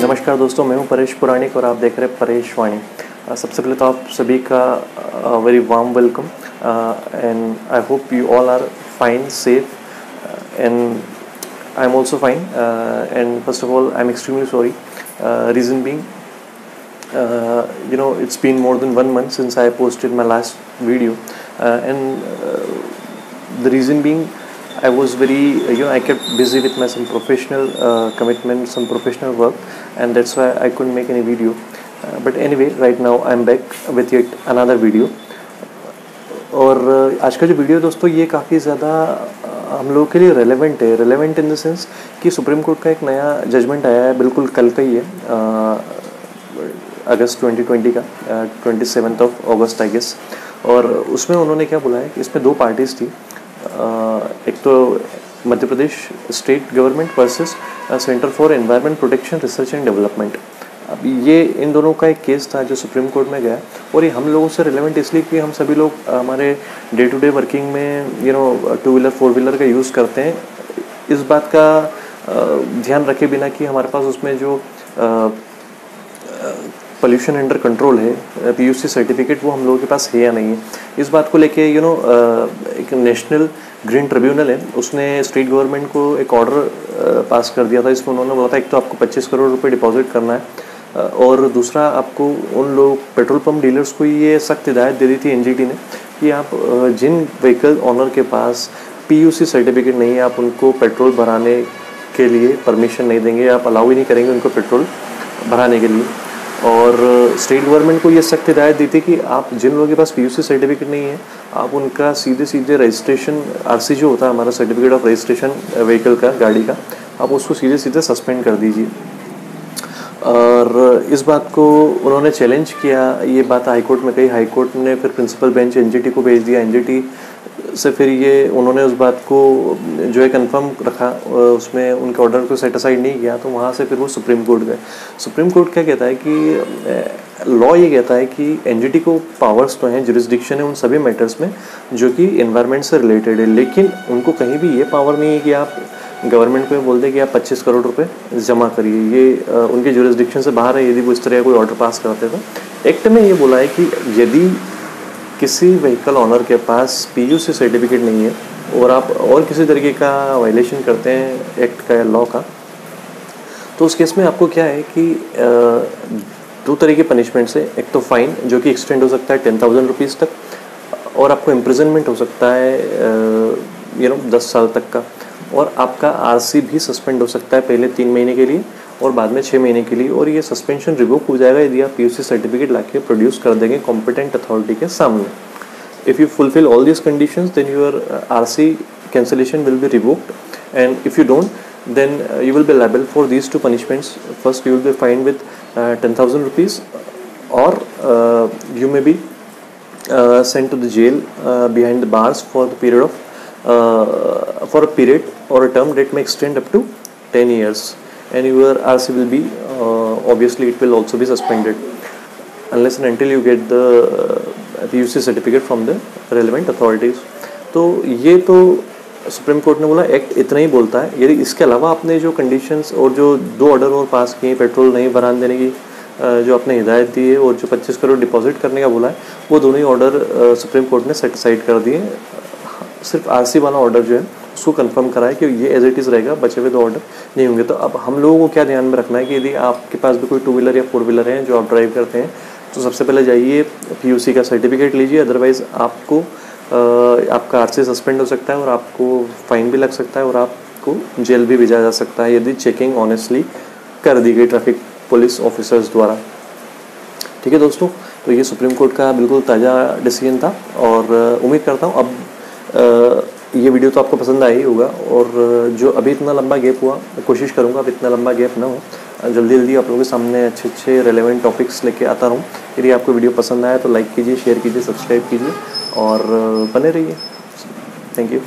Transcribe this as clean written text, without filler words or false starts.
नमस्कार दोस्तों, मैं हूं परेश पुराणिक और आप देख रहे हैं परेश वाणी। सबसे पहले तो आप सभी का very warm welcome and I hope you all are fine, safe and I am also fine and first of all I am extremely sorry, reason being it's been more than 1 month since I posted my last video and the reason being I was very I kept busy with my some professional commitments, some professional work, and that's why I couldn't make any video. But anyway, right now I'm back with yet another video. और आज का जो video दोस्तों ये काफ़ी ज़्यादा हम लोगों के लिए रेलेवेंट है। रेलेवेंट इन द सेंस कि सुप्रीम कोर्ट का एक नया जजमेंट आया है, बिल्कुल कल का ही है, अगस्त 2020 का 27 अगस्त आई गेस। और उसमें उन्होंने क्या बोला है कि इसमें 2 पार्टीज़ थी, एक तो Madhya Pradesh state government versus centre for environment protection research and development. अब ये इन दोनों का एक केस था जो सुप्रीम कोर्ट में गया, और ये हम लोगों से रिलेवेंट इसलिए कि हम सभी लोग हमारे डे टू डे वर्किंग में 2 व्हीलर 4 व्हीलर का यूज़ करते हैं। इस बात का ध्यान रखे बिना कि हमारे पास उसमें जो पोल्यूशन अंडर कंट्रोल है, पीयूसी सर्टिफिकेट, वो हम लोगों के पास है या नहीं है। इस बात को लेके एक नेशनल ग्रीन ट्रिब्यूनल है, उसने स्टेट गवर्नमेंट को एक ऑर्डर पास कर दिया था। इसमें उन्होंने बोला था एक तो आपको 25 करोड़ रुपए डिपॉजिट करना है, और दूसरा आपको उन लोग पेट्रोल पंप डीलर्स को ये सख्त हिदायत दे दी थी एनजीटी ने कि आप जिन व्हीकल ऑनर के पास पीयूसी सर्टिफिकेट नहीं है, आप उनको पेट्रोल भराने के लिए परमिशन नहीं देंगे, आप अलाउ ही नहीं करेंगे उनको पेट्रोल भराने के लिए। और स्टेट गवर्नमेंट को ये सख्त हिदायत दी थी कि आप जिन लोगों के पास पीयूसी सर्टिफिकेट नहीं है, आप उनका सीधे रजिस्ट्रेशन, आरसी जो होता है हमारा सर्टिफिकेट ऑफ रजिस्ट्रेशन व्हीकल का, गाड़ी का, आप उसको सीधे सस्पेंड कर दीजिए। और इस बात को उन्होंने चैलेंज किया, ये बात हाईकोर्ट में कही। हाईकोर्ट ने फिर प्रिंसिपल बेंच एनजीटी को भेज दिया। एनजीटी से फिर ये उन्होंने उस बात को जो है कंफर्म रखा, उसमें उनके ऑर्डर को सेटिसाइड नहीं किया, तो वहाँ से फिर वो सुप्रीम कोर्ट गए। सुप्रीम कोर्ट क्या कहता है कि लॉ ये कहता है कि एनजीटी को पावर्स तो हैं, जुरिस्डिक्शन है उन सभी मैटर्स में जो कि एनवायरनमेंट से रिलेटेड है, लेकिन उनको कहीं भी ये पावर नहीं है कि आप गवर्नमेंट को बोल दें कि आप 25 करोड़ रुपए जमा करिए। ये उनके जुरिस्डिक्शन से बाहर है यदि वो इस तरह का कोई ऑर्डर पास करते तो। एक्ट में ये बोला है कि यदि किसी व्हीकल ऑनर के पास पीयूसी सर्टिफिकेट नहीं है और आप और किसी तरीके का वायलेशन करते हैं एक्ट का या लॉ का, तो उस केस में आपको क्या है कि 2 तरह के पनिशमेंट्स है। एक तो फाइन जो कि एक्सटेंड हो सकता है 10,000 रुपीज़ तक, और आपको इम्प्रिजनमेंट हो सकता है 10 साल तक का, और आपका आरसी भी सस्पेंड हो सकता है पहले 3 महीने के लिए और बाद में 6 महीने के लिए। और ये सस्पेंशन रिवोक हो जाएगा यदि आप पीयूसी सर्टिफिकेट लाके प्रोड्यूस कर देंगे कॉम्पिटेंट अथॉरिटी के सामने। If you fulfil all these conditions then your RC cancellation will be revoked, and if you don't then you will be liable for these 2 punishments. First, you will be fined with 10,000 rupees, or you may be sent to the jail behind the bars for the period of for a period or a term that may extend up to 10 years, and your RC will be obviously it will also be suspended unless and until you get the PUC certificate from the relevant authorities. तो ये तो supreme court ने बोला, act इतना ही बोलता है। यदि इसके अलावा आपने जो कंडीशंस और जो 2 ऑर्डर और पास किए, पेट्रोल नहीं भराने देने की जो आपने हिदायत दी है और जो 25 करोड़ डिपॉजिट करने का बोला है, वो दोनों ही ऑर्डर सुप्रीम कोर्ट ने सेटिसाइड कर दिए। सिर्फ आरसी वाला ऑर्डर जो है उसको कंफर्म करा है कि ये एज इट इज़ रहेगा, बचे हुए 2 ऑर्डर नहीं होंगे। तो अब हम लोगों को क्या ध्यान में रखना है कि यदि आपके पास भी कोई 2 व्हीलर या 4 व्हीलर हैं जो आप ड्राइव करते हैं, तो सबसे पहले जाइए पीयूसी का सर्टिफिकेट लीजिए, अदरवाइज़ आपको आपका आरसी सस्पेंड हो सकता है और आपको फाइन भी लग सकता है और आपको जेल भी भेजा जा सकता है यदि चेकिंग ऑनेस्टली कर दी गई ट्रैफिक पुलिस ऑफिसर्स द्वारा। ठीक है दोस्तों, तो ये सुप्रीम कोर्ट का बिल्कुल ताज़ा डिसीजन था, और उम्मीद करता हूँ अब ये वीडियो तो आपको पसंद आया ही होगा। और जो अभी इतना लंबा गैप हुआ, कोशिश करूँगा अब इतना लंबा गैप ना हो, जल्दी आप लोगों के सामने अच्छे रेलेवेंट टॉपिक्स लेके आता रहूँ। यदि आपको वीडियो पसंद आया तो लाइक कीजिए, शेयर कीजिए, सब्सक्राइब कीजिए और बने रहिए। Thank you.